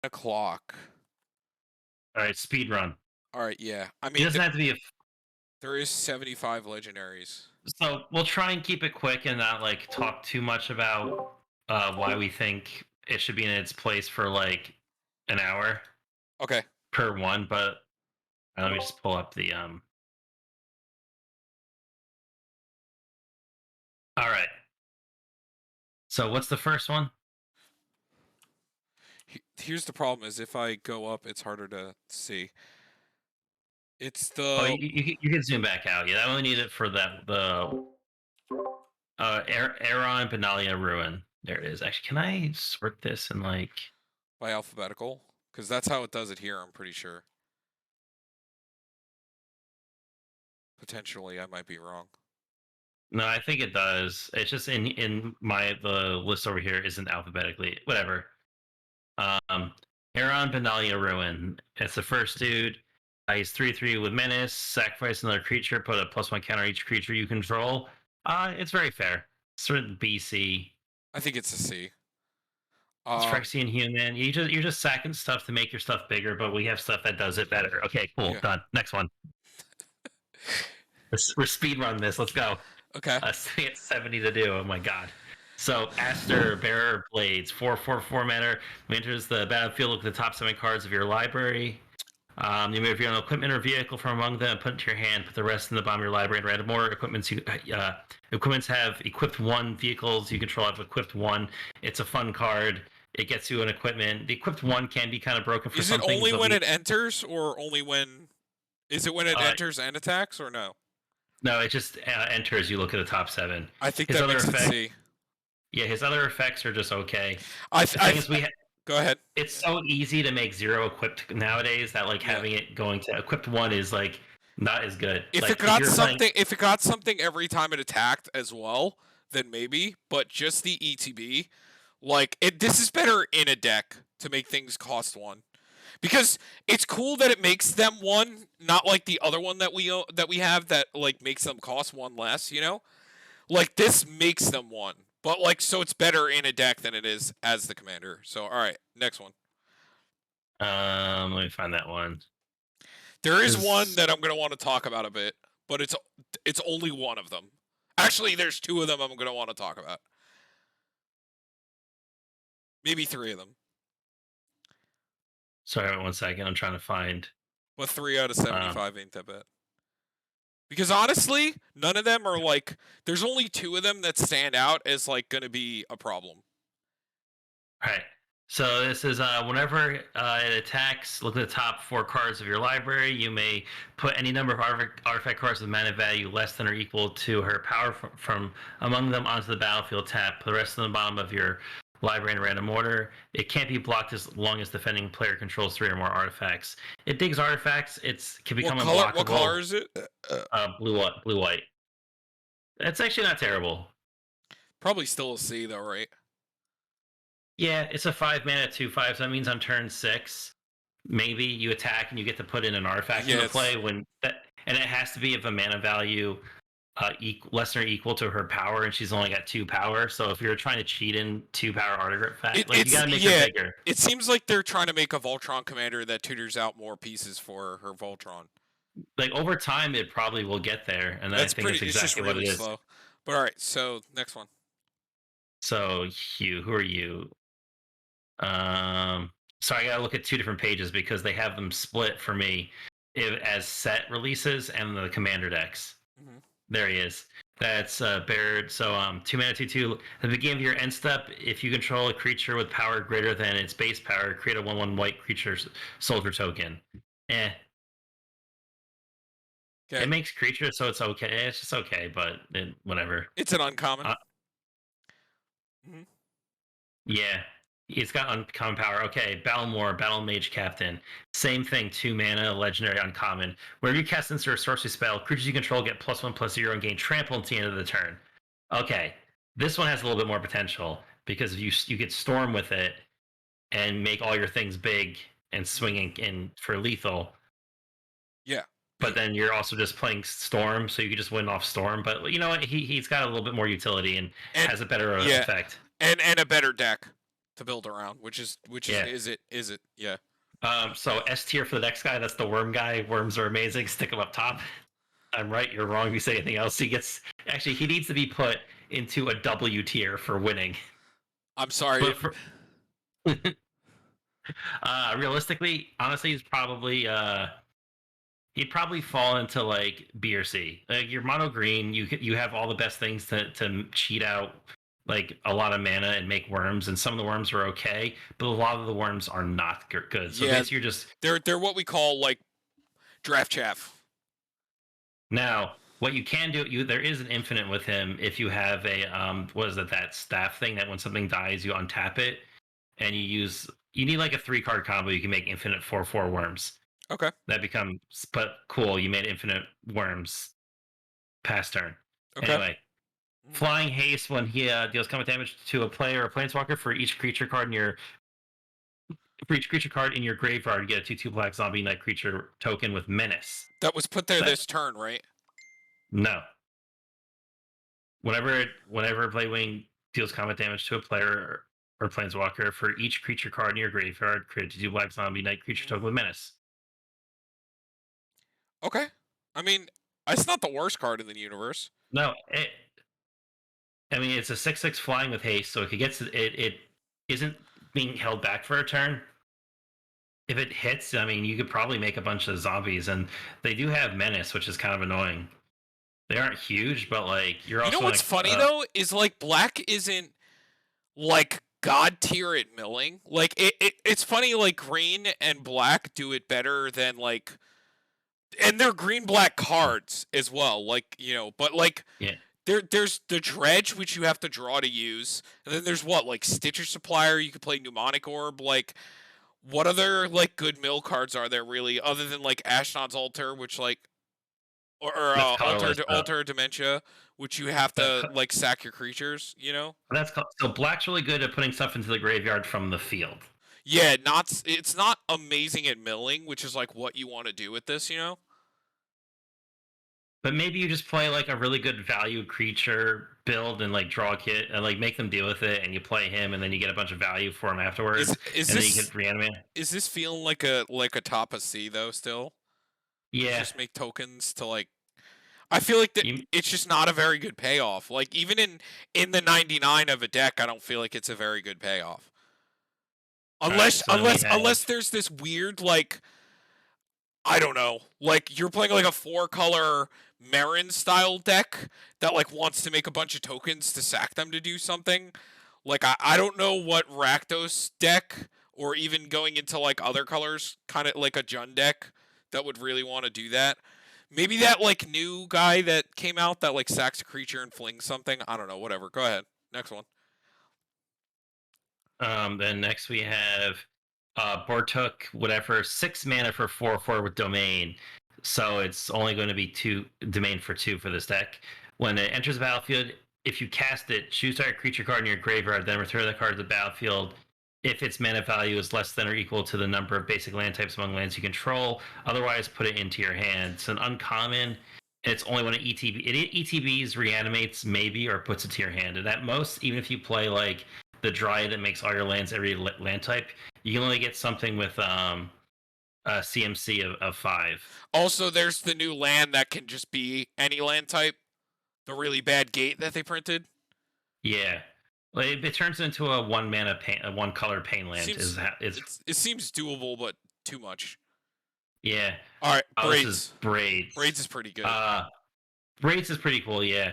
o'clock. All right, speed run. All right, yeah. I It mean, doesn't have to be a. there is 75 legendaries. So we'll try and keep it quick and not like talk too much about why we think it should be in its place for like an hour Okay. per one. But let me just pull up the. All right. So what's the first one? Here's the problem: is if I go up, it's harder to see. It's Oh, the you can zoom back out. Yeah, I only need it for the Aaron Pandalia ruin. There it is. Actually, can I sort this in like? by alphabetical, because that's how it does it here. I'm pretty sure. Potentially, I might be wrong. No, I think it does. It's just in my the list over here isn't alphabetically. Whatever. Aaron Benalia Ruin. It's the first dude. He's 3/3 with menace. Sacrifice another creature. Put a +1 counter each creature you control. It's very fair. Sort of BC. I think it's a C. It's Phyrexian human. You're just sacking stuff to make your stuff bigger, but we have stuff that does it better. Okay, cool. Yeah. Done. Next one. We're speed run this. Let's go. Okay. We have 70 to do. Oh my god. So Esther, Bearer of Blades, 4/4 mana. Enters the battlefield. Look at the top 7 cards of your library. You move your own equipment or vehicle from among them, put it into your hand, put the rest in the bottom of your library, and random more equipments. Equipments have equipped 1, vehicles you control have equipped 1. It's a fun card. It gets you an equipment. The equipped 1 can be kind of broken for some things. Is it only when it enters, or only when? Is it when it enters and attacks, or no? No, it just enters. You look at the top 7. I think that makes it C. Yeah, his other effects are just okay. Go ahead. It's so easy to make 0 equipped nowadays that like having it going to equipped 1 is like not as good. If like, it got something, if it got something every time it attacked as well, then maybe. But just the ETB, like this is better in a deck to make things cost 1, because it's cool that it makes them 1, not like the other one that we have that like makes them cost 1 less. You know, like this makes them 1. But like, so it's better in a deck than it is as the commander. So all right, next one. Let me find that one. There is one that I'm gonna want to talk about a bit, but it's only one of them. Actually, there's 2 of them I'm gonna want to talk about. Maybe 3 of them. Sorry, 1 second. I'm trying to find. But 3 out of 75 ain't that bad. Because honestly, none of them are like. There's only 2 of them that stand out as like going to be a problem. All right. So this is whenever it attacks, look at the top 4 cards of your library. You may put any number of artifact cards with mana value less than or equal to her power from among them onto the battlefield. Tap. Put the rest of the bottom of your library in random order. It can't be blocked as long as defending player controls 3 or more artifacts. It digs artifacts. It can become unblockable. What color is it? Blue white. That's actually not terrible. Probably still a C though, right? Yeah, it's a 5 mana 2/5. So that means on turn 6, maybe you attack and you get to put in an artifact into play and it has to be of a mana value less than or equal to her power, and she's only got 2 power. So if you're trying to cheat in 2 power artifact, you gotta make her bigger. It seems like they're trying to make a Voltron commander that tutors out more pieces for her Voltron. Like over time, it probably will get there, and I think that's exactly what it is. Slow. But all right, so next one. So Hugh, who are you? So I gotta look at 2 different pages because they have them split for me as set releases and the commander decks. Mm-hmm. There he is. That's Baird. So 2 mana 2/2. At the beginning of your end step, if you control a creature with power greater than its base power, create a 1/1 white creature soldier token. Okay. It makes creatures, so it's okay. It's just okay, but whatever. It's an uncommon. Mm-hmm. Yeah. It's got uncommon power. Okay, Bellmore, Battle Mage Captain. Same thing, 2 mana, legendary uncommon. Whenever you cast insert a sorcery spell, creatures you control get +1/+0 and gain trample until the end of the turn. Okay, this one has a little bit more potential because you get Storm with it and make all your things big and swinging in for lethal. Yeah. But then you're also just playing Storm, so you can just win off Storm. But you know what? He's got a little bit more utility and has a better effect. And a better deck to build around, which is Yeah. is it yeah. So S tier for the next guy. That's the worm guy. Worms are amazing. Stick him up top. I'm right. You're wrong. If you say anything else, he needs to be put into a W tier for winning. I'm sorry. But for, realistically, honestly, he'd probably fall into like B or C. Like you're mono green, you have all the best things to cheat out like a lot of mana and make worms, and some of the worms are okay, but a lot of the worms are not good. So basically, you're just they're what we call like draft chaff. Now, what you can do, there is an infinite with him if you have a what is it, that staff thing that when something dies you untap it and you need like a 3-card combo, you can make infinite 4/4 worms. Okay. That becomes but cool, you made infinite worms past turn. Okay. Anyway, flying haste when he deals combat damage to a player or planeswalker for each creature card in your graveyard, you get a 2/2 black zombie knight creature token with menace. That was put there this turn, right? No. Whenever Bladewing deals combat damage to a player or planeswalker, for each creature card in your graveyard, create a 2/2 black zombie knight creature token with menace. Okay. I mean, it's not the worst card in the universe. No, it's a 6/6 flying with haste, so it isn't being held back for a turn. If it hits, you could probably make a bunch of zombies, and they do have menace, which is kind of annoying. They aren't huge, but like you're also. You know what's funny though is like black isn't like god tier at milling. Like it's funny, like green and black do it better than like, and they're green black cards as well. Like but like yeah. There's the dredge, which you have to draw to use, and then there's like Stitcher Supplier. You could play Mnemonic Orb. Like, what other like good mill cards are there really, other than like Ashnod's Altar, which like, or Altar Dementia, which you have to like sack your creatures. So black's really good at putting stuff into the graveyard from the field. Yeah, it's not amazing at milling, which is like what you want to do with this. But maybe you just play like a really good value creature build and like draw a kit and like make them deal with it, and you play him, and then you get a bunch of value for him afterwards. Then you can reanimate. Is this feeling like a top of C though? Still, yeah. Just make tokens to like. I feel like it's just not a very good payoff. Like even in the 99 of a deck, I don't feel like it's a very good payoff. Unless there's this weird like. I don't know. Like you're playing like a 4-color Marin style deck that like wants to make a bunch of tokens to sack them to do something. Like I don't know what Rakdos deck, or even going into like other colors, kind of like a Jund deck that would really want to do that. Maybe that like new guy that came out that like sacks a creature and flings something. I don't know. Whatever. Go ahead. Next one. Then next we have Bartok, whatever, 6 mana for 4/4 with domain. So it's only going to be 2 domain for 2 for this deck. When it enters the battlefield, if you cast it, choose target creature card in your graveyard, then return the card to the battlefield if its mana value is less than or equal to the number of basic land types among lands you control. Otherwise, put it into your hand. It's an uncommon. It's only when it ETBs, reanimates maybe, or puts it to your hand. And at most, even if you play like the Dryad that makes all your lands every land type, you can only get something with a CMC of 5. Also, there's the new land that can just be any land type. The really bad gate that they printed. Yeah, it turns into a 1-mana a 1-color pain land. It seems doable, but too much. Yeah. All right, Braids. Braids is pretty good. Braids is pretty cool. Yeah.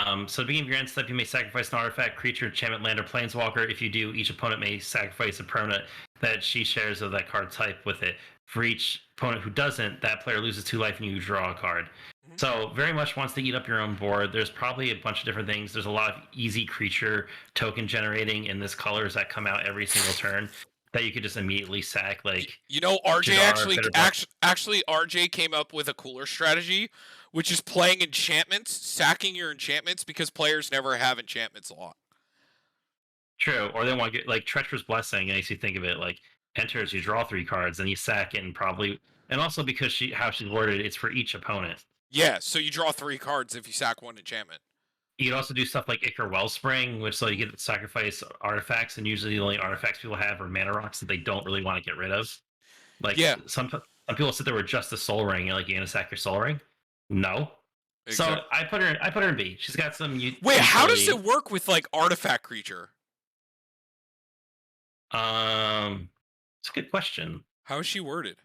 So at the beginning of your end step, you may sacrifice an artifact, creature, enchantment, land, or planeswalker. If you do, each opponent may sacrifice a permanent that she shares of that card type with it. For each opponent who doesn't, that player loses 2 life and you draw a card. Mm-hmm. So very much wants to eat up your own board. There's probably a bunch of different things. There's a lot of easy creature token generating in this colors that come out every single turn that you could just immediately sack. Like RJ actually RJ came up with a cooler strategy, which is playing enchantments, sacking your enchantments, because players never have enchantments a lot. True, or they want to get like Treacherous Blessing. It makes you think of it like enters, you draw 3 cards, then you sack it, and also because how she's worded, it's for each opponent. Yeah, so you draw 3 cards if you sack 1 enchantment. You can also do stuff like Ichor Wellspring, which so you get to sacrifice artifacts, and usually the only artifacts people have are mana rocks that they don't really want to get rid of. Like Yeah, some people sit there with just a Soul Ring, and like you're gonna sack your Soul Ring. No. So exactly. I put her in B. She's got some Wait, how does utility. it work with like artifact creature? It's a good question. How is she worded?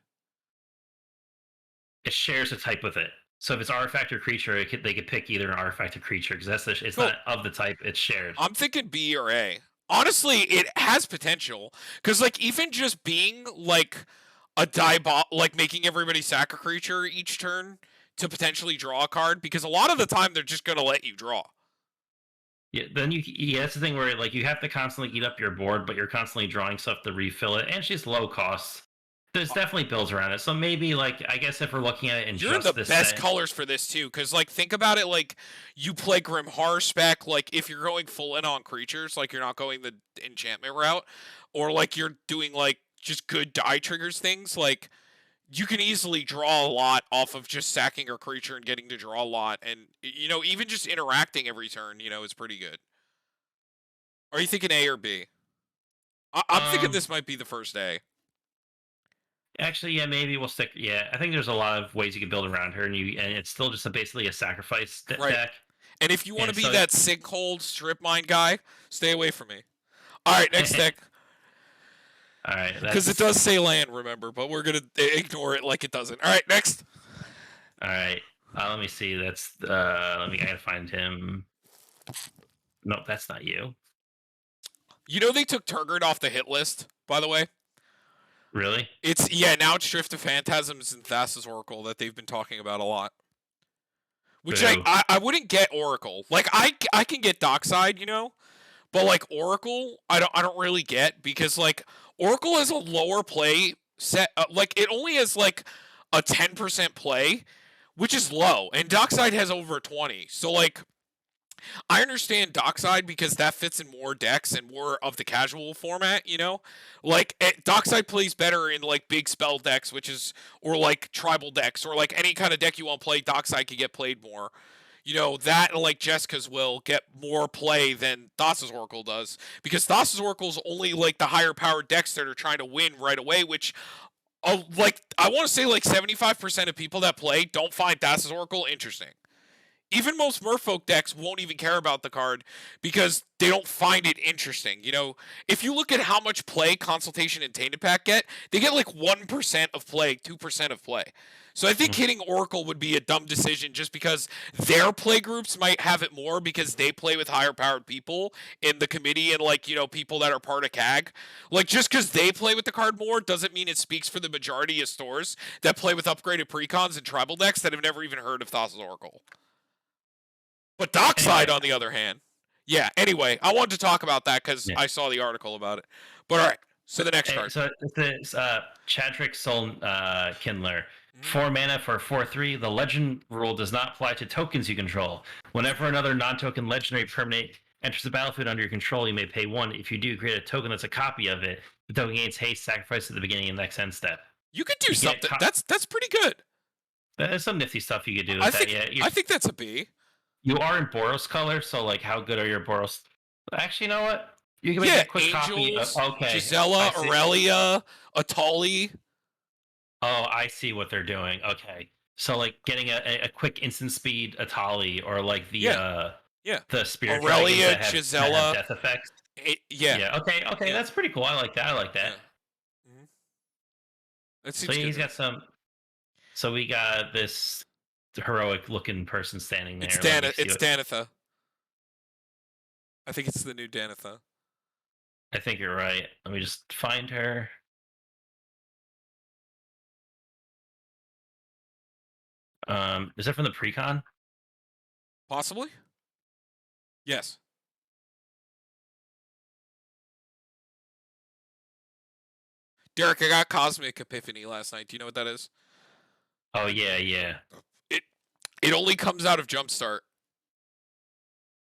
It shares a type with it. So if it's artifact or creature, they could pick either an artifact or creature because it's Cool. not of the type. It's shared. I'm thinking B or A. Honestly, it has potential because like even just being like a like making everybody sack a creature each turn to potentially draw a card, because a lot of the time they're just gonna let you draw. Yeah, then that's the thing where like you have to constantly eat up your board, but you're constantly drawing stuff to refill it, and she's low cost. There's definitely builds around it, so maybe like I guess if we're looking at it in You're in just the this best set, colors for this too, because like think about it, like you play Grim Horror spec, like if you're going full in on creatures, like you're not going the enchantment route, or like you're doing like just good die triggers things, like you can easily draw a lot off of just sacking a creature and getting to draw a lot, and even just interacting every turn, is pretty good. Are you thinking A or B? I'm thinking um, this might be the first A. actually, yeah, maybe we'll stick. Yeah, I think there's a lot of ways you can build around her, and it's still just basically a sacrifice Right. deck. And if you want to And be so, that Sinkhold strip mine guy, stay away from me. All right, next deck. all right, Because it does say land, remember, but we're going to ignore it like it doesn't. All right, next. all right. Let me see. That's I gotta find him. Nope, that's not you. They took Turgid off the hit list, by the way. Really? Now it's Drift of Phantasms and Thassa's Oracle that they've been talking about a lot. Which Boo. I wouldn't get Oracle. Like I can get Dockside, but like Oracle, I don't really get, because like Oracle has a lower play set. Like it only has like a 10% play, which is low, and Dockside has over 20. So like I understand Dockside because that fits in more decks and more of the casual format, Like Dockside plays better in like big spell decks, or like tribal decks, or like any kind of deck you want to play. Dockside can get played more. That and like Jessica's will get more play than Thassa's Oracle does, because Thassa's Oracle is only like the higher powered decks that are trying to win right away, which like I want to say like 75% of people that play don't find Thassa's Oracle interesting. Even most merfolk decks won't even care about the card because they don't find it interesting. If you look at how much play Consultation and Tainted Pack get, they get like 1% of play, 2% of play. So I think hitting Oracle would be a dumb decision, just because their play groups might have it more because they play with higher powered people in the committee, and like, people that are part of CAG. Like just because they play with the card more doesn't mean it speaks for the majority of stores that play with upgraded precons and tribal decks that have never even heard of Thassa's Oracle. But Dockside, on the other hand, anyway, I wanted to talk about that because I saw the article about it. But all right, so the next card. So this Chadrick Soul Kindler. 4 mana for 4/3. The legend rule does not apply to tokens you control. Whenever another non-token legendary permanent enters the battlefield under your control, you may pay 1. If you do, create a token that's a copy of it. The token gains haste, sacrifice at the beginning of the next end step. You could do something. That's pretty good. There's some nifty stuff you could do with I think that's a B. You are in Boros color, so like, how good are your Boros? Actually, you know what? You can make a quick copy. Okay, Gisela, Aurelia, Atali. Oh, I see what they're doing. Okay, so like getting a quick instant speed Atali, or like the spirit Aurelia, Gisela, that have death effects. Yeah. Okay, that's pretty cool. I like that. Yeah. Mm-hmm. That seems so good. He's got some. So we got this heroic looking person standing there. It's Danitha. I think it's the new Danitha. I think you're right. Let me just find her. Is that from the precon? Possibly. Yes. Derek, I got Cosmic Epiphany last night. Do you know what that is? Oh yeah. It only comes out of Jumpstart.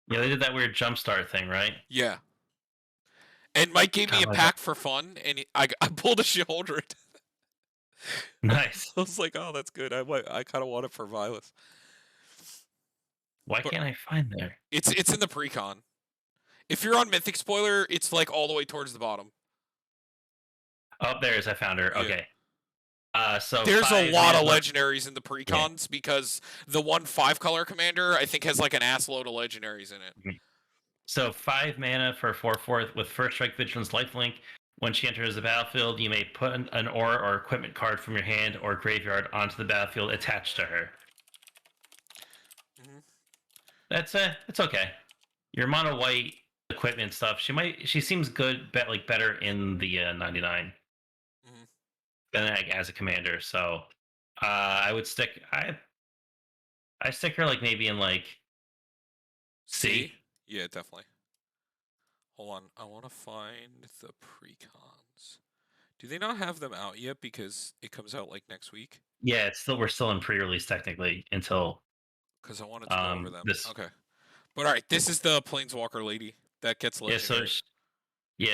Yeah, they did that weird Jumpstart thing, right? Yeah. And Mike gave me a pack for fun, and I pulled a Sheoldred. Nice. I was like, oh, that's good. I kind of want it for Vilas. Why can't I find there? It's in the precon. If you're on Mythic Spoiler, it's like all the way towards the bottom. Oh, there's I found her. Yeah. Okay. So there's a lot of mana legendaries in the precons because the 1/5 color commander I think has like an ass load of legendaries in it. So 5 mana for 4/4 with First Strike, Vigilance, Lifelink. When she enters the battlefield, you may put an aura or equipment card from your hand or graveyard onto the battlefield attached to her. Mhm. That's it's okay. Your mono white equipment stuff. She seems good, better in the 99 Mhm. than as a commander. So I would stick. I stick her like maybe in like C. Yeah, definitely. Hold on, I want to find the precons. Do they not have them out yet because it comes out like next week? Yeah, we're still in pre-release technically until Because I wanted to go over them. this. Okay. But alright, this is the Planeswalker lady that gets legendary.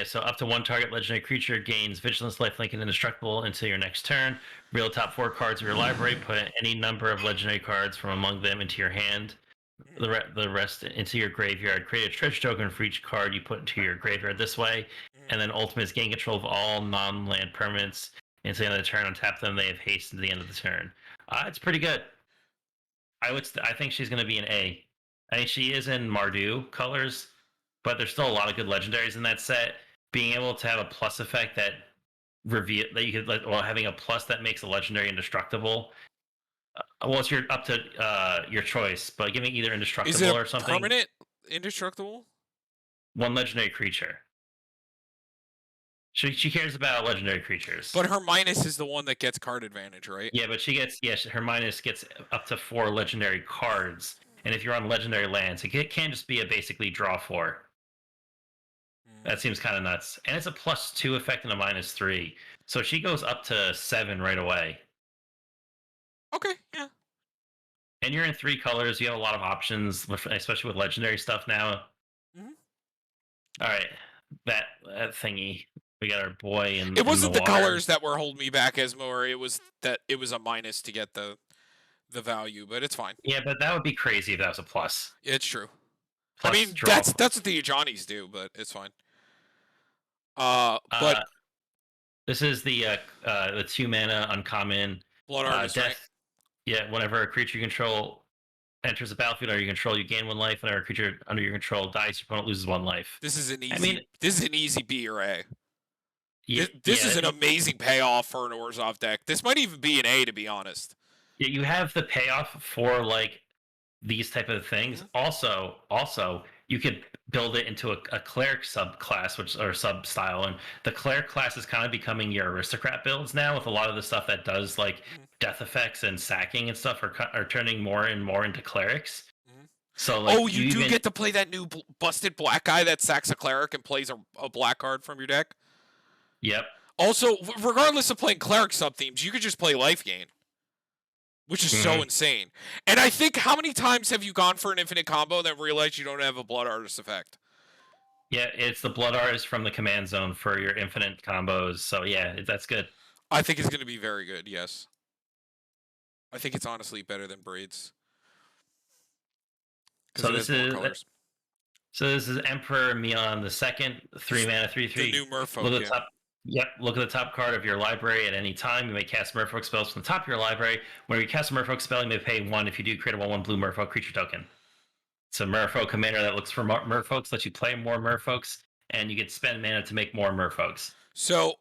So up to 1 target legendary creature gains Vigilance, Lifelink, and Indestructible until your next turn. Real top 4 cards of your library. Put any number of legendary cards from among them into your hand. The rest into your graveyard. Create a treasure token for each card you put into your graveyard this way. And then ultimate is gain control of all non-land permanents. Until the end of the turn, untap them. They have haste to the end of the turn. It's pretty good. I think she's going to be an A. I mean, she is in Mardu colors, but there's still a lot of good legendaries in that set. Being able to have a plus effect that having a plus that makes a legendary indestructible. Well, it's up to your choice, but giving either indestructible is it or something. Permanent indestructible? 1 legendary creature. She cares about legendary creatures. But her minus is the one that gets card advantage, right? Yeah, but her minus gets up to 4 legendary cards. And if you're on legendary lands, it can't just be a basically draw 4. That seems kind of nuts. And it's a +2 effect and a -3. So she goes up to 7 right away. Okay, yeah. And you're in 3 colors. You have a lot of options, especially with legendary stuff now. Mm-hmm. All right. That thingy. We got our boy in It wasn't the the colors that were holding me back as more. It was that it was a minus to get the value, but it's fine. Yeah, but that would be crazy if that was a plus. It's true. Plus I mean, that's what the Johnnies do, but it's fine. But this is the 2 mana uncommon Blood Artist, death. Right? Yeah, whenever a creature you control enters the battlefield under your control, you gain 1 life. Whenever a creature under your control dies, your opponent loses 1 life. This is an easy. This is an easy B or A. Yeah, this is an amazing payoff for an Orzhov deck. This might even be an A, to be honest. Yeah, you have the payoff for like these type of things. Mm-hmm. Also, you could build it into a cleric subclass, or sub style, and the cleric class is kind of becoming your aristocrat builds now. With a lot of the stuff that does like death effects and sacking and stuff are turning more and more into clerics. So, like, you do get to play that new busted black guy that sacks a cleric and plays a black card from your deck. Yep. Also, regardless of playing cleric sub-themes, you could just play life gain, which is so insane. And I think, how many times have you gone for an infinite combo and then realized you don't have a Blood Artist effect? Yeah, it's the Blood Artist from the command zone for your infinite combos. So yeah, that's good. I think it's going to be very good, yes. I think it's honestly better than Braids. So this is Emperor Mion the Second, 3 mana, 3/3. The new Merfolk. Look at the top. Yep. Look at the top card of your library at any time. You may cast Merfolk spells from the top of your library. When you cast a Merfolk spell, you may pay 1. If you do, create a 1/1 blue Merfolk creature token. It's a Merfolk commander that looks for Merfolks, lets you play more Merfolks, and you get to spend mana to make more Merfolks. So,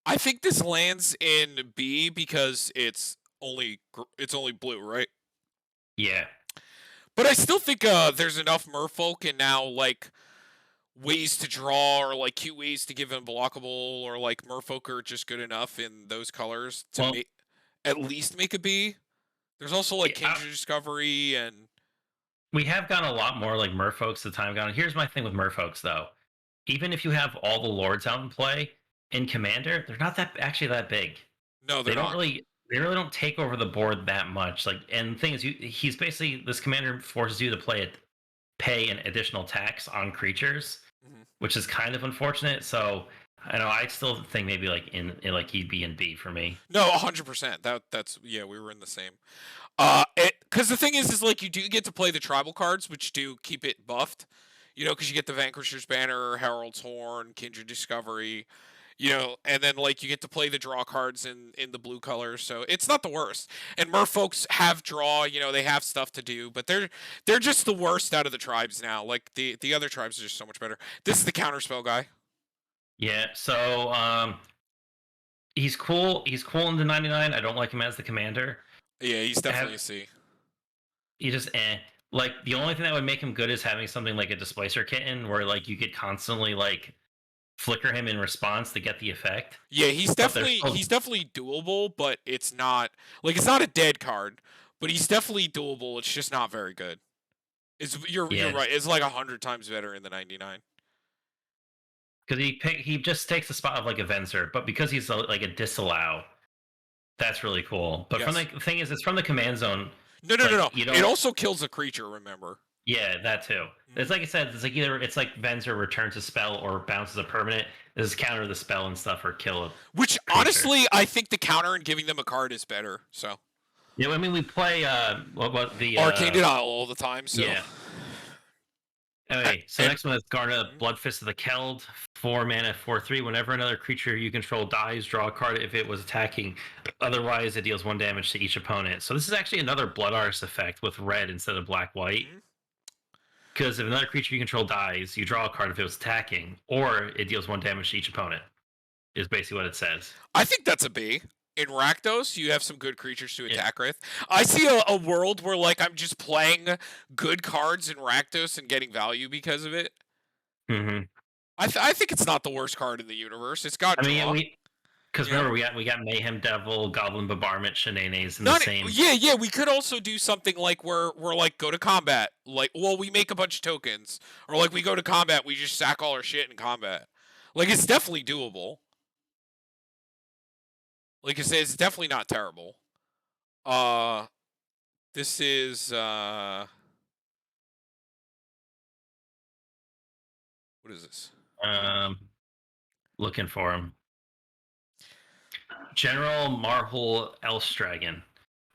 I think this lands in B because it's only blue, right? Yeah. But I still think there's enough Merfolk and now like ways to draw or like cute ways to give him blockable, or like Merfolk are just good enough in those colors to at least make a B. There's also like Kindred Discovery, and we have gotten a lot more like Merfolks the time gone. Here's my thing with Merfolks though. Even if you have all the lords out in play in Commander, they're not actually that big. No, they really don't take over the board that much. Like, and the thing is, he's basically, this commander forces you to pay an additional tax on creatures, which is kind of unfortunate. So I still think maybe like in like he'd be in B for me. No, 100%. That's we were in the same. because the thing is like you do get to play the tribal cards, which do keep it buffed. Because you get the Vanquisher's Banner, Herald's Horn, Kindred Discovery. And then like you get to play the draw cards in the blue colors, so it's not the worst. And merfolks have draw, they have stuff to do, but they're just the worst out of the tribes now. Like the other tribes are just so much better. This is the counterspell guy. Yeah, so he's cool. He's cool in the 99. I don't like him as the commander. Yeah, he's definitely a C. He just like the only thing that would make him good is having something like a Displacer Kitten, where like you could constantly like flicker him in response to get the effect. Yeah, he's definitely doable, but it's not a dead card, but he's definitely doable. It's just not very good. You're right. It's like 100 times better in the 99. Because he just takes the spot of like a Venser, but because he's like a disallow, that's really cool. But from the thing is, it's from the command zone. No. It also kills a creature. Remember. Yeah, that too. It's like I said, it's like either it's like Venser returns a spell or bounces a permanent. This is counter the spell and stuff or kill a Which creature. Honestly, I think the counter and giving them a card is better. So. Yeah, I mean we play the Arcane Denial all the time. So. Yeah. Okay, so next one is Garna, Bloodfist of the Keld, 4 mana, 4/3. Whenever another creature you control dies, draw a card if it was attacking. Otherwise, it deals 1 damage to each opponent. So this is actually another Blood Artist effect with red instead of black-white. Because if another creature you control dies, you draw a card if it was attacking, or it deals 1 damage to each opponent. Is basically what it says. I think that's a B. In Rakdos, you have some good creatures to attack with. I see a world where like I'm just playing good cards in Rakdos and getting value because of it. Mm-hmm. I think it's not the worst card in the universe. It's got draw. Because remember, we got Mayhem Devil, Goblin Bombardment, Shenanigans in the same. Yeah. We could also do something like where we're like go to combat. Like, well, we make a bunch of tokens, or like we go to combat, we just sack all our shit in combat. Like, it's definitely doable. Like I say, it's definitely not terrible. This is what is this? Looking for him. General Marhul Elstragon.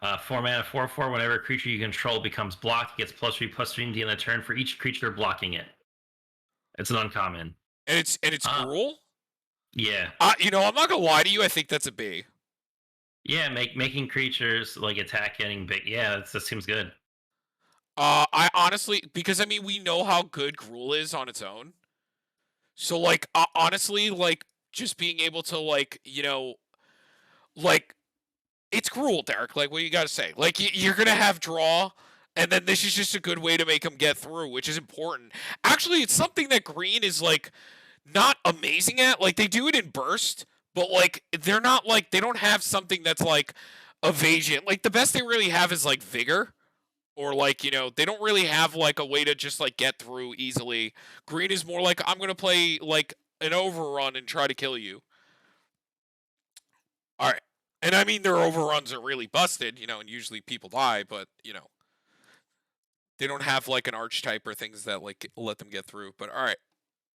4 mana, 4/4. Whenever a creature you control becomes blocked, it gets +3/+3 in the turn for each creature blocking it. It's an uncommon. And it's Gruul? Yeah. I'm not gonna lie to you. I think that's a B. Yeah, making creatures like attack getting big. Yeah, that seems good. I honestly, because I mean, we know how good Gruul is on its own. So like, honestly, like just being able to like, like it's Gruul, Derek. Like, what do you gotta say? Like, you're gonna have draw, and then this is just a good way to make them get through, which is important. Actually, it's something that Green is like not amazing at. Like, they do it in burst. But, like, they're not, like, they don't have something that's, like, evasion. Like, the best they really have is, like, vigor. Or, like, they don't really have, like, a way to just, like, get through easily. Green is more like, I'm going to play, like, an overrun and try to kill you. All right. And, I mean, their overruns are really busted, and usually people die. But, they don't have, like, an archetype or things that, like, let them get through. But, all right.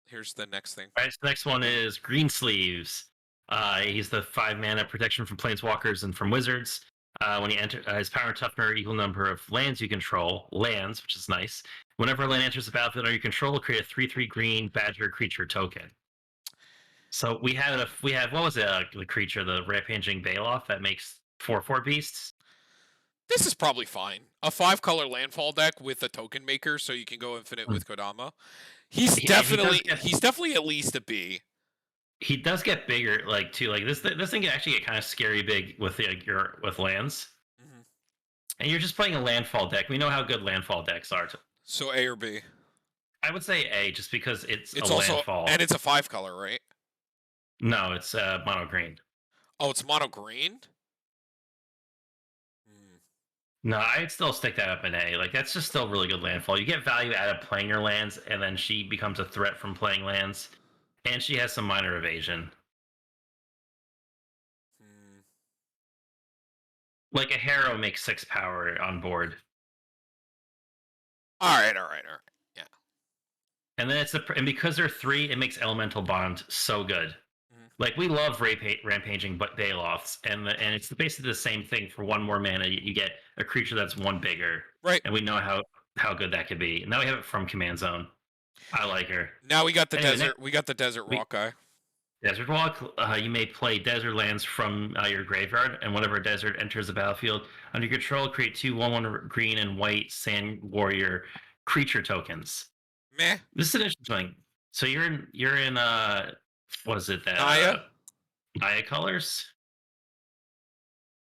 Here's the next thing. All right, so the next one is Greensleeves. He's the 5 mana protection from Planeswalkers and from Wizards. When he enters, his power and toughness equal number of lands you control, which is nice. Whenever a land enters the battlefield under your control, create a 3/3 green badger creature token. So we have what was it? The creature, the rampaging Baloth that makes 4/4 beasts. This is probably fine. A 5-color landfall deck with a token maker, so you can go infinite with Kodama. He's definitely at least a B. He does get bigger, like too. Like this thing can actually get kind of scary big with with lands. Mm-hmm. And you're just playing a landfall deck. We know how good landfall decks are. So A or B? I would say A, just because it's a also, landfall, and it's a 5-color, right? No, it's mono green. Oh, it's mono green. No, I'd still stick that up in A. Like, that's just still really good landfall. You get value out of playing your lands, and then she becomes a threat from playing lands. And she has some minor evasion. Like, a Harrow makes 6 power on board. Alright. Yeah. And then and because they're 3, it makes Elemental Bond so good. Like we love rampaging, but Baloths, and it's basically the same thing. For one more mana, you get a creature that's one bigger, Right. and we know how good that could be. Now we have it from Command Zone. I like her. Now we got the Anyway, desert. We got the desert rock guy. Desert Walk. You may play desert lands from your graveyard, and whenever a desert enters the battlefield under your control, create 2 1/1 green and white Sand Warrior creature tokens. Meh. This is an interesting thing. So you're in what is it that Naya? Naya colors?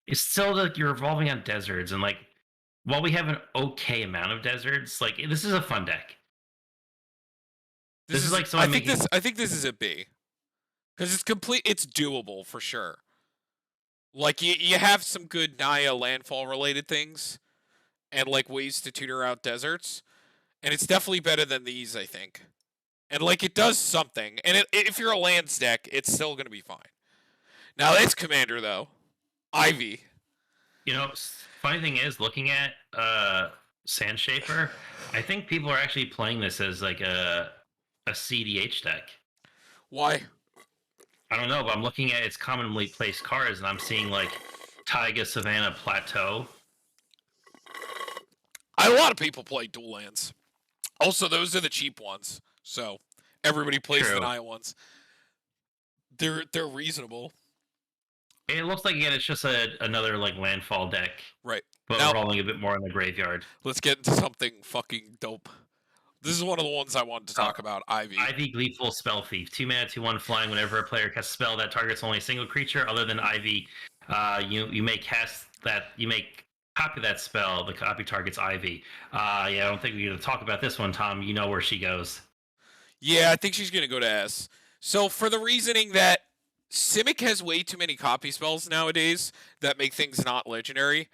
It's still like you're evolving on deserts, and like while we have an okay amount of deserts, like this is a fun deck. This is like someone I think this is a B. Because it's doable for sure. Like you have some good Naya landfall related things, and like ways to tutor out deserts, and it's definitely better than these, I think. And like it does something, and if you're a lands deck, it's still gonna be fine. Now this commander though, Ivy. You know, funny thing is, looking at Sandshaper, I think people are actually playing this as like a CDH deck. Why? I don't know, but I'm looking at its commonly placed cards, and I'm seeing like Taiga, Savannah, Plateau. A lot of people play dual lands. Also, those are the cheap ones, so everybody plays the Naya ones. They're reasonable. It looks like again, it's just another like landfall deck, right? But now, rolling a bit more in the graveyard. Let's get into something fucking dope. This is one of the ones I wanted to talk about. Ivy. Ivy, Gleeful Spell Thief. 2 mana, 2/1 flying. Whenever a player casts a spell that targets only a single creature other than Ivy, you may cast that. You may copy that spell. The copy targets Ivy. Yeah, I don't think we're going to talk about this one, Tom. You know where she goes. Yeah, I think she's going to go to S. So for the reasoning that Simic has way too many copy spells nowadays that make things not legendary.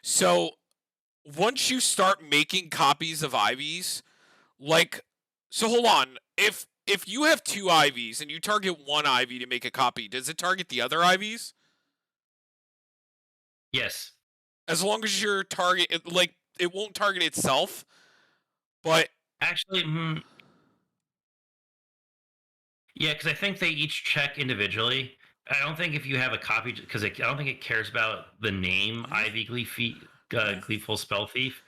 So once you start making copies of Ivies, like, so hold on. If you have 2 Ivies and you target 1 Ivy to make a copy, does it target the other Ivies? Yes. As long as your target, like, it won't target itself, but actually, yeah, because I think they each check individually. I don't think if you have a copy, because I don't think it cares about the name Ivy Gleeful Spell Thief.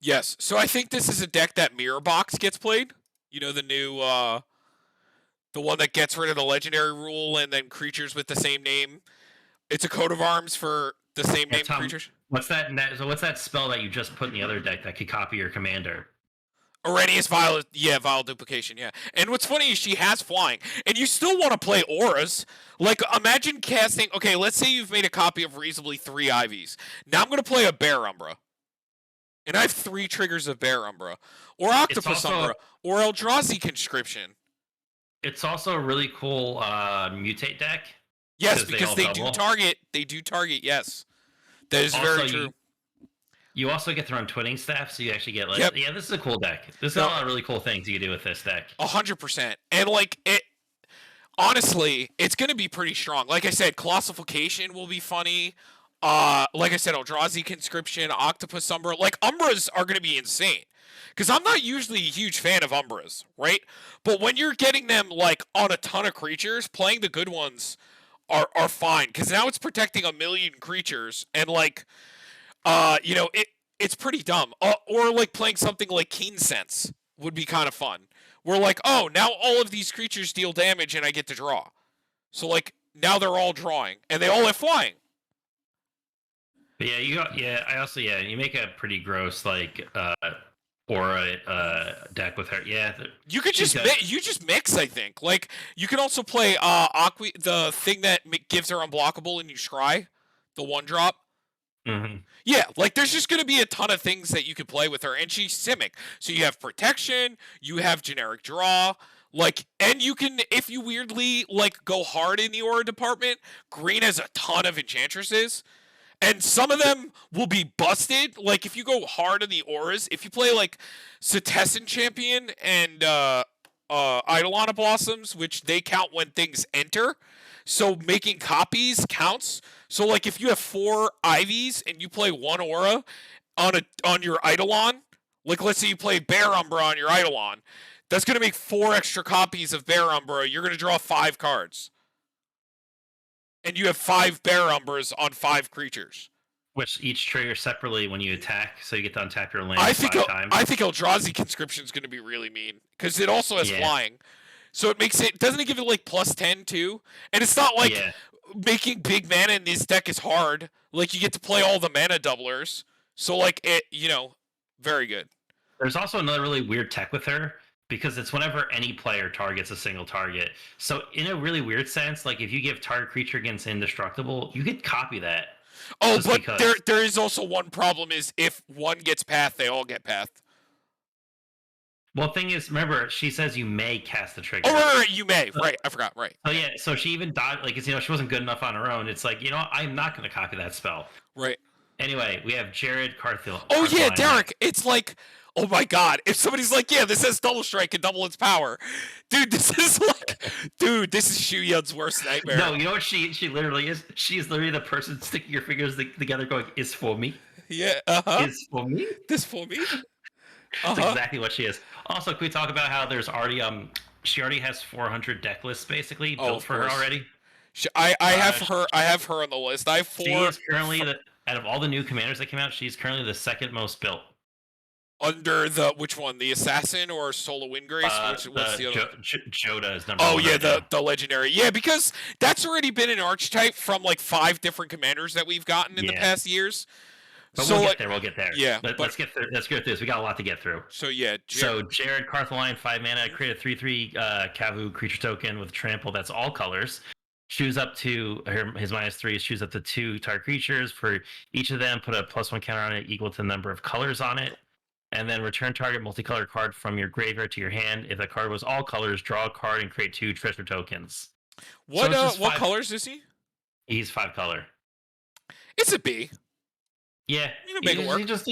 Yes, so I think this is a deck that Mirror Box gets played. You know, the new, the one that gets rid of the legendary rule and then creatures with the same name. It's a coat of arms for the same name creatures. What's that? So what's that spell that you just put in the other deck that could copy your commander? Arrhenius Vile, yeah, Vile Duplication, yeah. And what's funny is she has flying, and you still want to play auras. Like, imagine casting, okay, let's say you've made a copy of reasonably 3 Ivies. Now I'm going to play a Bear Umbra. And I have 3 triggers of Bear Umbra. Or Octopus Umbra. Or Eldrazi Conscription. It's also a really cool mutate deck. Yes, because they do target, yes. That is very true. You also get to run Twinning Staff, so you actually get like, yeah, this is a cool deck. There's a lot of really cool things you can do with this deck. 100%. And like it, honestly, it's going to be pretty strong. Like I said, Colossification will be funny. Like I said, Eldrazi Conscription, Octopus Umbra. Like Umbras are going to be insane. Because I'm not usually a huge fan of Umbras, right? But when you're getting them like on a ton of creatures, playing the good ones are fine. Because now it's protecting 1 million creatures, and like. You know, it's pretty dumb. Or like playing something like Keen Sense would be kind of fun. Where like, oh, now all of these creatures deal damage and I get to draw. So like now they're all drawing and they all have flying. But yeah, I also you make a pretty gross like aura deck with her. Yeah, you could just mix. I think like you can also play the thing that gives her unblockable and you scry, the 1-drop. Mm-hmm. Yeah, like there's just going to be a ton of things that you could play with her, and she's Simic. So you have protection, you have generic draw, like, and you can, if you weirdly like go hard in the aura department, green has a ton of enchantresses, and some of them will be busted. Like if you go hard in the auras, if you play like Setessan Champion and Eidolon of Blossoms, which they count when things enter. So making copies counts. So like if you have 4 Ivies and you play 1 aura on your Eidolon, like let's say you play Bear Umbra on your Eidolon, that's going to make 4 extra copies of Bear Umbra. You're going to draw 5 cards. And you have 5 Bear Umbers on 5 creatures. Which each trigger separately when you attack, so you get to untap your land I think 5 times. I think Eldrazi Conscription is going to be really mean because it also has flying, so it makes it. Doesn't it give it like +10 too? And it's not like making big mana in this deck is hard. Like you get to play all the mana doublers, so like it, very good. There's also another really weird tech with her because it's whenever any player targets a single target. So in a really weird sense, like if you give target creature against indestructible, you could copy that. Oh, but there is also one problem: is if one gets pathed, they all get pathed. Well, thing is, remember, she says you may cast the trigger. Oh, right, you may. Right, I forgot. Right. Oh yeah, so she even died. Like, she wasn't good enough on her own. It's like, I'm not going to copy that spell. Right. Anyway, we have Jared Carthill. Oh yeah, Derek. It's like, oh my god, if somebody's like, yeah, this has double strike and double its power, dude, this is Shu Yun's worst nightmare. No, you know what she literally is? She is literally the person sticking your fingers together going, "Is for me." Yeah. Is for me. This for me. That's exactly what she is. Also, can we talk about how there's already she already has 400 deck lists basically built for her already. I have her on the list. I have 4. She is currently out of all the new commanders that came out, she's currently the second most built. Under which one? The Assassin or Solar Windgrace? What's the other? Joda is number 1. Oh yeah, the Legendary. Yeah, because that's already been an archetype from like 5 different commanders that we've gotten in the past years. But so we'll get there. Yeah. Let's get through this. We got a lot to get through. So yeah. Jared Cartholine, 5 mana, create a 3/3 Kavu creature token with trample that's all colors. Choose up to his -3. Choose up to 2 target creatures. For each of them, put a +1 counter on it equal to the number of colors on it. And then return target multicolored card from your graveyard to your hand. If the card was all colors, draw a card and create 2 treasure tokens. What colors is he? He's 5 color. It's a B. Yeah, make it work. He does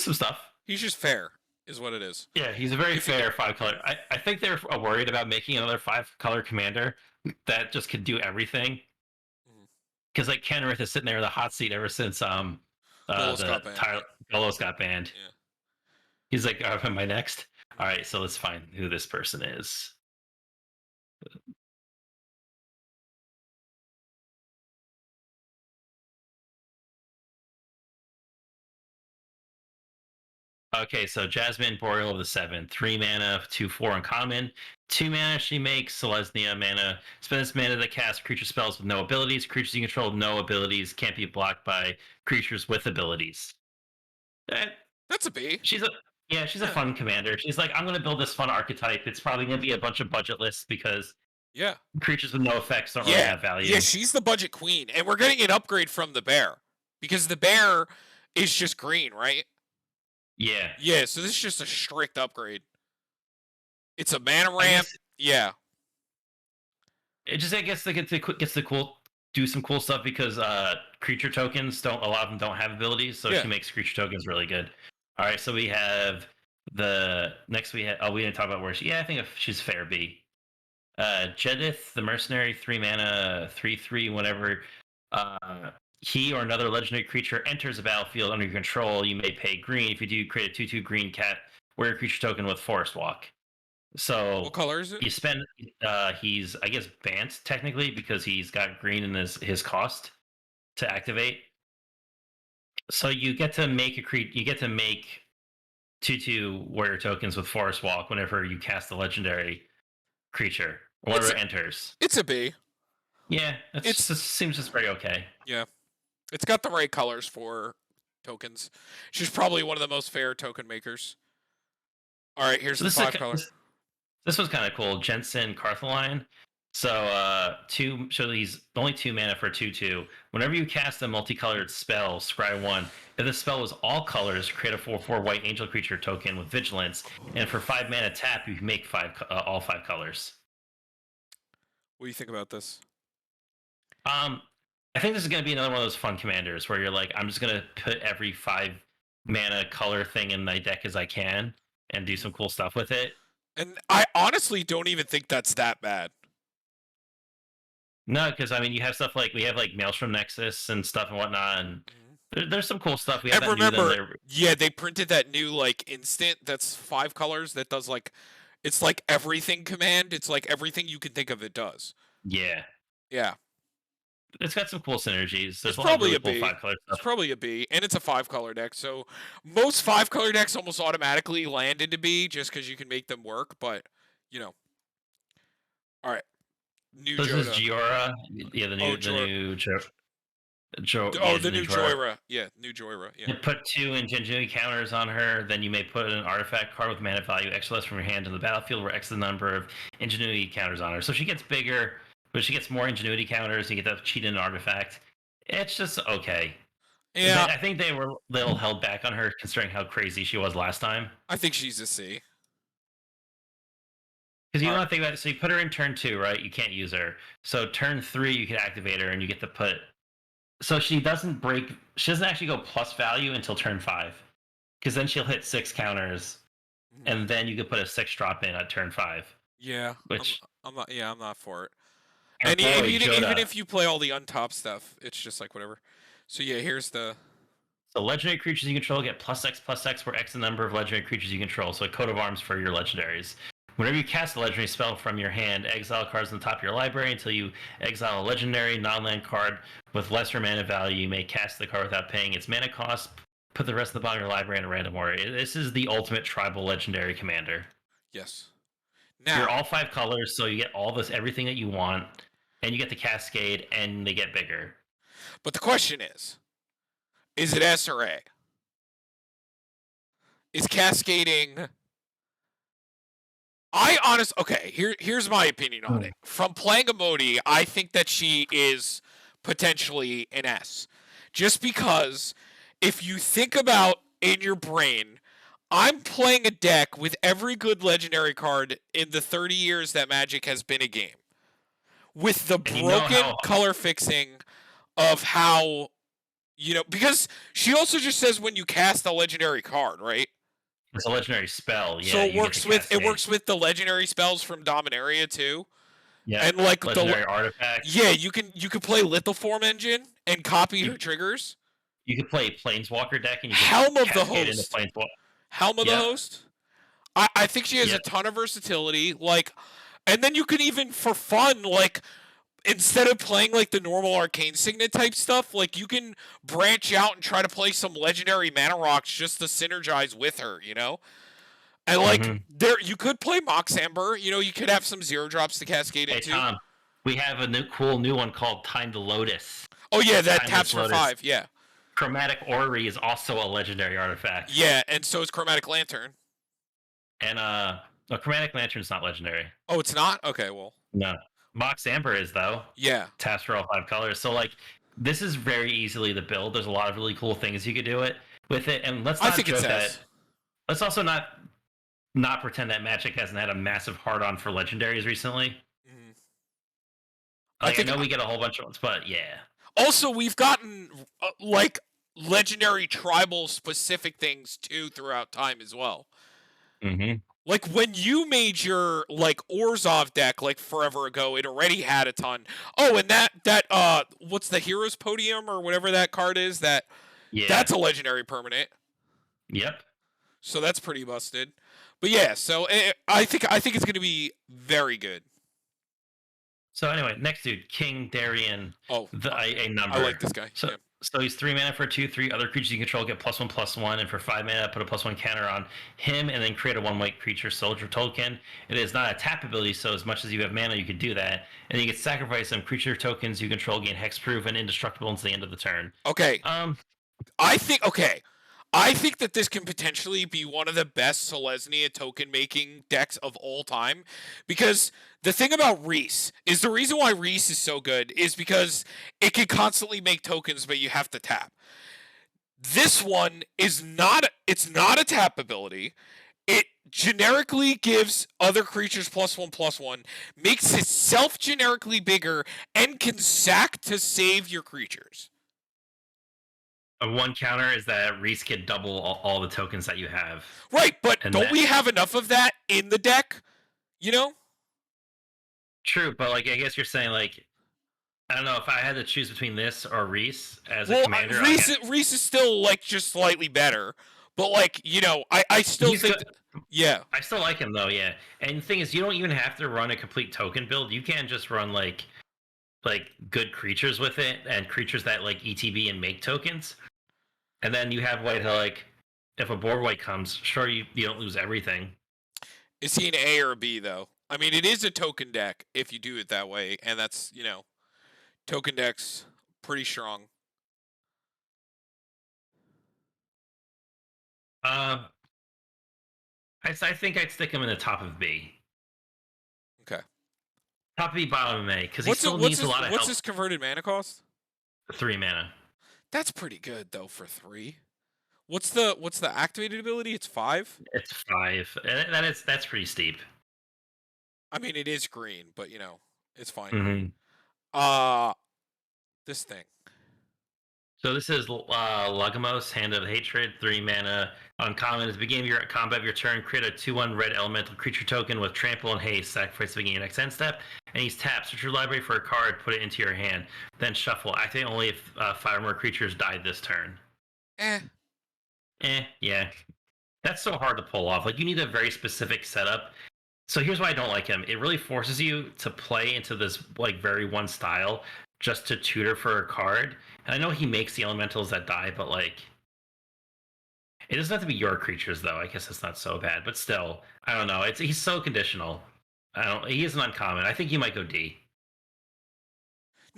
some stuff. He's just fair, is what it is. Yeah, he's a very fair 5 color. I think they're worried about making another 5 color commander that just could do everything. Because like Kenrith is sitting there in the hot seat ever since Golos got banned. Yeah. He's like, am I next? All right, so let's find who this person is. Okay, so Jasmine, Boreal of the 7, 3 mana, 2/4 uncommon. 2 mana she makes Selesnya mana. Spend this mana to cast creature spells with no abilities. Creatures you control no abilities can't be blocked by creatures with abilities. That's a B. She's a fun commander. She's like, I'm going to build this fun archetype. It's probably going to be a bunch of budget lists because creatures with no effects don't really have value. Yeah, she's the budget queen, and we're getting an upgrade from the bear because the bear is just green, right? Yeah. Yeah, so this is just a strict upgrade. It's a mana ramp. Yeah. It just, I guess, they gets to do some cool stuff because creature tokens a lot of them don't have abilities, so she makes creature tokens really good. All right, so we have we didn't talk about where she. Yeah, I think she's fair B. Judith the Mercenary, 3 mana, 3/3. Whenever he or another legendary creature enters a battlefield under your control, you may pay green. If you do, create a 2/2 green cat, wear a creature token with Forest Walk. So what color is it? You spend. He's, I guess, banned technically because he's got green in his cost to activate. So you get to make You get to make 2/2 warrior tokens with Forest Walk whenever you cast a legendary creature, whenever it enters. It's a B. Yeah, it seems just very okay. Yeah, it's got the right colors for tokens. She's probably one of the most fair token makers. All right, here's the 5 colors. This was kind of cool. Jensen Cartholine. So he's only 2 mana for 2/2. Whenever you cast a multicolored spell, scry 1. If the spell was all colors, create a 4/4 white angel creature token with vigilance. And for 5 mana tap, you can make all 5 colors. What do you think about this? I think this is going to be another one of those fun commanders where you're like, I'm just going to put every 5 mana color thing in my deck as I can and do some cool stuff with it. And I honestly don't even think that's that bad. No, because I mean, you have stuff like we have like Maelstrom Nexus and stuff and whatnot, and there's some cool stuff. We have. And remember, they printed that new like instant that's 5 colors that does like, it's like everything command. It's like everything you can think of it does. Yeah. Yeah. it's got some cool synergies. There's It's a lot of probably really a cool B. 5-color It's stuff. probably a B, and it's a 5-color deck, so most 5-color decks almost automatically land into B just because you can make them work, but, you know. Alright. New This is Joda. Giora. Yeah, the new The new Giora. Joyra. Yeah, new Joyra. Yeah. You put 2 Ingenuity counters on her, then you may put an artifact card with mana value X less from your hand to the battlefield, where X is the number of Ingenuity counters on her. So she gets bigger, but she gets more Ingenuity counters. You get to cheat an artifact. It's just okay. Yeah, I think they were a little held back on her, considering how crazy she was last time. I think she's a C. Because you want to think about it. So you put her in turn 2, right? You can't use her. So turn 3, you can activate her, and you get to put. So she doesn't break. She doesn't actually go plus value until turn 5, because then she'll hit 6 counters, and then you can put a 6 drop in at turn 5. Yeah, Which I'm not. Yeah, I'm not for it. and And even if you play all the untop stuff, it's just like whatever. So yeah, here's the. So legendary creatures you control get +X, where X the number of legendary creatures you control. So a coat of arms for your legendaries. Whenever you cast a legendary spell from your hand, exile cards on the top of your library until you exile a legendary non-land card with lesser mana value. You may cast the card without paying its mana cost. Put the rest of the bottom of your library in a random order. This is the ultimate tribal legendary commander. Yes. Now You're all 5 colors, so you get all this, everything that you want, and you get the cascade, and they get bigger. But the question is it S or A? Is cascading? Here's my opinion on it. From playing Emoti, I think that she is potentially an S. Just because if you think about in your brain, I'm playing a deck with every good legendary card in the 30 years that Magic has been a game. With the broken color fixing of how, because she also just says when you cast a legendary card, right? It's a legendary spell. Yeah, so it works with the legendary spells from Dominaria too. Yeah, and like legendary artifacts. Yeah, you can play Lithoform Engine and copy her triggers. You could play Planeswalker deck and you can Helm of the Host. Helm of the Host. I think she has a ton of versatility. Like, and then you can even for fun, like, instead of playing like the normal Arcane Signet type stuff, like you can branch out and try to play some legendary mana rocks just to synergize with her, And like you could play Mox Amber, you could have some 0-drops to cascade into. Tom, we have a new one called Time to Lotus. Oh yeah, that taps for 5, yeah. Chromatic Orrery is also a legendary artifact. Yeah, and so is Chromatic Lantern. And Chromatic Lantern's not legendary. Oh, it's not? Okay, well. No. Mox Amber is, though. Yeah. Taps for all 5 colors. So, like, this is very easily the build. There's a lot of really cool things you could do with it. And let's not joke that. Let's also not pretend that Magic hasn't had a massive hard-on for legendaries recently. Like, I know we get a whole bunch of ones, but yeah. Also, we've gotten, like, legendary tribal specific things, too, throughout time as well. Like, when you made your, like, Orzhov deck, like, forever ago, it already had a ton. Oh, and that what's the Heroes Podium, or whatever that card is, that's a legendary permanent. Yep. So that's pretty busted. But yeah, so I think it's going to be very good. So anyway, next dude, King Darion. Oh, a number. I like this guy. So he's 3 mana for a 2/3. Other creatures you control get +1/+1, and for 5 mana, put a +1 counter on him, and then create a 1-white creature soldier token. It is not a tap ability, so as much as you have mana, you could do that, and you can sacrifice some creature tokens you control, gain hexproof and indestructible until the end of the turn. Okay. I think that this can potentially be one of the best Selesnya token-making decks of all time, because the thing about Reese is the reason why Reese is so good is because it can constantly make tokens, but you have to tap. This one is not a tap ability. It generically gives other creatures +1/+1, makes itself generically bigger, and can sack to save your creatures. One counter is that Reese can double all the tokens that you have. Right, but don't we have enough of that in the deck? True, but like I guess you're saying, like, I don't know, if I had to choose between this or Reese as a commander. Reese is still like just slightly better, but like I still think. Yeah, I still like him though. Yeah, and the thing is, you don't even have to run a complete token build. You can just run like like good creatures with it and creatures that like ETB and make tokens. And then you have white like if a board white comes, sure you don't lose everything. Is he an A or a B though? I mean, it is a token deck if you do it that way, and that's token decks pretty strong. I think I'd stick him in the top of B. Okay. Top of B, bottom of A, because he still needs a lot of help. What's his converted mana cost? 3 mana. That's pretty good though for 3. What's the activated ability? It's 5. It's 5. That's pretty steep. I mean, it is green, but it's fine. Mm-hmm. This thing. So this is Lagamos, Hand of Hatred, 3 mana. Uncommon. At the beginning of your combat of your turn, create a 2/1 red elemental creature token with trample and haste. Sacrifice at the beginning of next end step. And he's tapped. Search your library for a card, put it into your hand. Then shuffle. Activate only if 5 or more creatures died this turn. Yeah. That's so hard to pull off. Like, you need a very specific setup. So here's why I don't like him. It really forces you to play into this, like, very one style just to tutor for a card. And I know he makes the elementals that die, but, like, it doesn't have to be your creatures, though. I guess it's not so bad. But still, I don't know. He's so conditional. He is an uncommon. I think he might go D.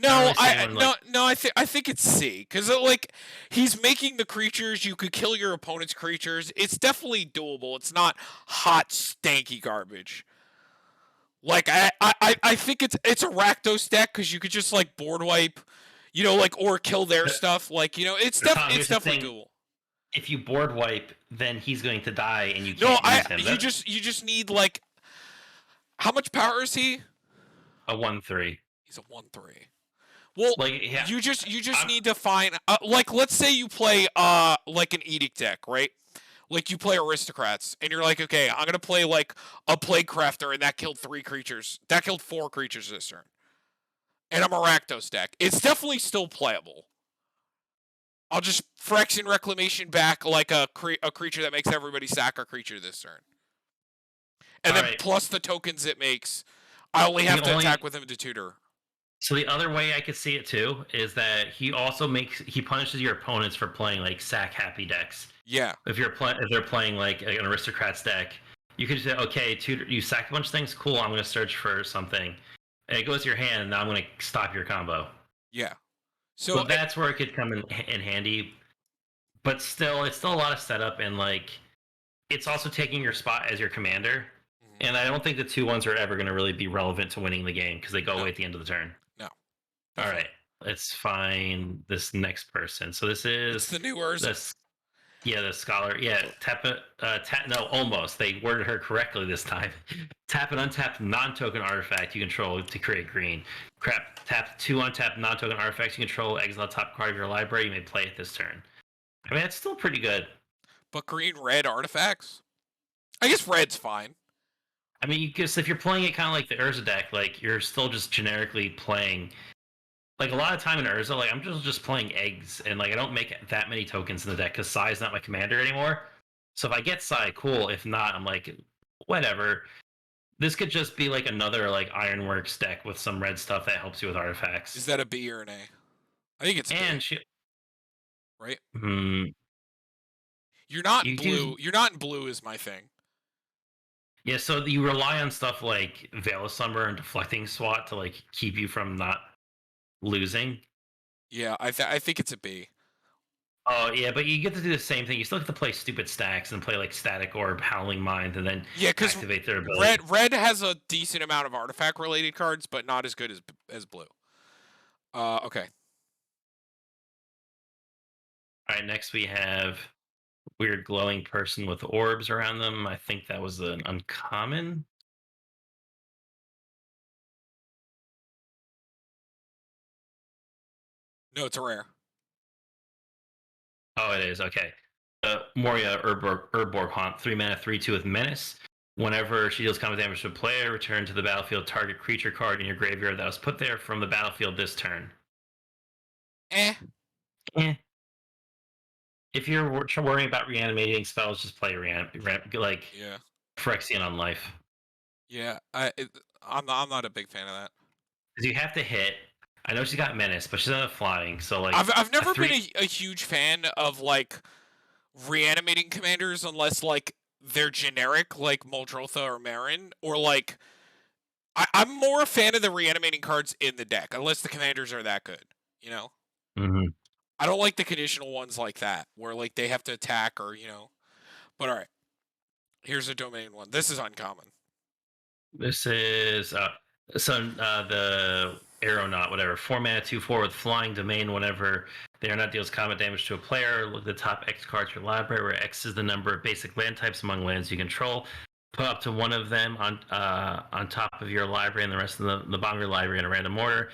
No, I think it's C, because like he's making the creatures. You could kill your opponent's creatures. It's definitely doable. It's not hot, stanky garbage. Like I think it's a Rakdos deck because you could just like board wipe, or kill their stuff. Like it's definitely doable. If you board wipe, then he's going to die, and you can't use him. You just need like, how much power is he? A 1/3. He's a 1/3. Well, you just need to find like, let's say you play like an Edict deck, right? Like you play Aristocrats, and you're like, okay, I'm gonna play like a Plague Crafter, and that killed 3 creatures. That killed 4 creatures this turn. And I'm a Rakdos deck. It's definitely still playable. I'll just Phyrexian Reclamation back like a creature that makes everybody sack a creature this turn. And then plus the tokens it makes, I only have to attack with him to tutor. So the other way I could see it too is that he punishes your opponents for playing like sack happy decks. Yeah. If they're playing like an Aristocrats deck, you could say, okay, tutor, you sack a bunch of things. Cool, I'm going to search for something. And it goes to your hand, and now I'm going to stop your combo. Yeah. So that's where it could come in handy. But still, it's still a lot of setup, and like it's also taking your spot as your commander. Mm-hmm. And I don't think the 2/1s are ever going to really be relevant to winning the game because they go away at the end of the turn. No. All right, let's find this next person. So this is it's the new Urza. The scholar. Yeah, almost. They worded her correctly this time. Tap an untapped non-token artifact you control to create green. Tap 2 untapped non-token artifacts you control. Exile top card of your library. You may play it this turn. I mean, that's still pretty good. But green-red artifacts? I guess red's fine. I mean, if you're playing it kind of like the Urza deck, like you're still just generically playing. Like a lot of time in Urza, like I'm just playing eggs, and like I don't make that many tokens in the deck because Psy's not my commander anymore. So if I get Psy, cool. If not, I'm like, whatever. This could just be like another like Ironworks deck with some red stuff that helps you with artifacts. Is that a B or an A? I think it's B. Right? You're not in blue. You're not in blue is my thing. Yeah, so you rely on stuff like Veil of Summer and Deflecting Swat to like keep you from not losing. Yeah, I think it's a B. Oh yeah, but you get to do the same thing. You still have to play stupid stacks and play like Static Orb, Howling Mind, and then activate their ability. Red has a decent amount of artifact related cards, but not as good as blue. Okay. All right, next we have weird glowing person with orbs around them. I think that was an uncommon. No, it's a rare. Oh, it is. Okay. Moria Urborg Haunt, 3 mana, 3/2 with Menace. Whenever she deals combat damage to a player, return to the battlefield target creature card in your graveyard that was put there from the battlefield this turn. If you're worrying about reanimating spells, just play Phyrexian on life. Yeah, I'm not a big fan of that. Because you have to hit. I know she's got menace, but she's not flying. So like, I've never been a huge fan of like reanimating commanders unless like they're generic, like Muldrotha or Marin, or like I'm more a fan of the reanimating cards in the deck, unless the commanders are that good. You know, I don't like the conditional ones like that, where like they have to attack or But all right, here's a domain one. This is uncommon. This is the Aeronaut, whatever. 4 mana, 2/4 with flying domain. Whenever the Aeronaut deals combat damage to a player, look at the top X cards in your library, where X is the number of basic land types among lands you control. Put up to one of them on top of your library and the rest of the bottom of your library in a random order.